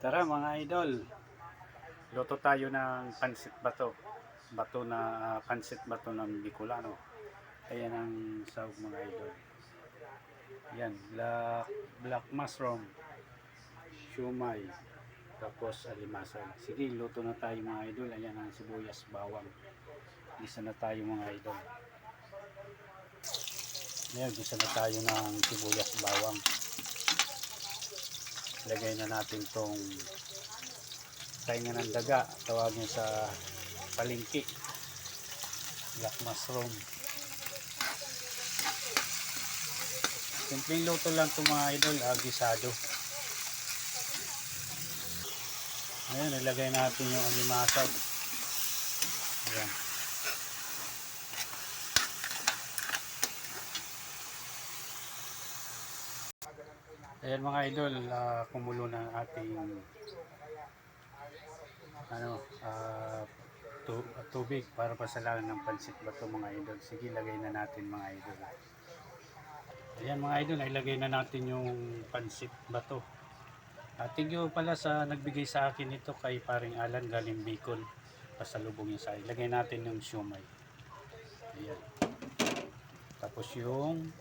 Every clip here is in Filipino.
Tara mga idol, luto tayo ng pansit bato. Bato na pansit bato ng Bicolano. Ayan ang sahog mga idol. Yan, black mushroom, shumai, tapos alimasag. Sige, luto na tayo mga idol. Ayan ang sibuyas, bawang. Gisa na tayo mga idol. Ayan, gisa na tayo ng sibuyas, bawang. Lagay na natin tong tainga ng daga, tawagin sa palengke, black mushroom. Simpleng luto lang ito mga idol, gisado. Ayan, nilagay natin yung alimasag. Ayan. Ayan mga idol, kumulo na ating tubig para pasalangan ng pansit bato mga idol. Sige, lagay na natin mga idol. Ayan mga idol, ilagay na natin yung pansit bato. Thank you pala sa nagbigay sa akin ito kay paring Alan galing Bicol. Pasalubong niya sa akin. Ilagay natin yung shumai. Ayan. Tapos yung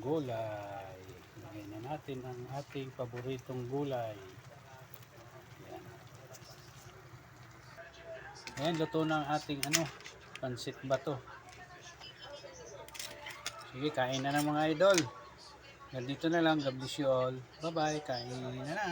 gulay. Ilagay na natin ang ating paboritong gulay. Ayan. Ayan, luto na ang ating pansit bato. Sige, kain na ng mga idol. Ganito na lang. God bless you all. Bye bye. Kain na na.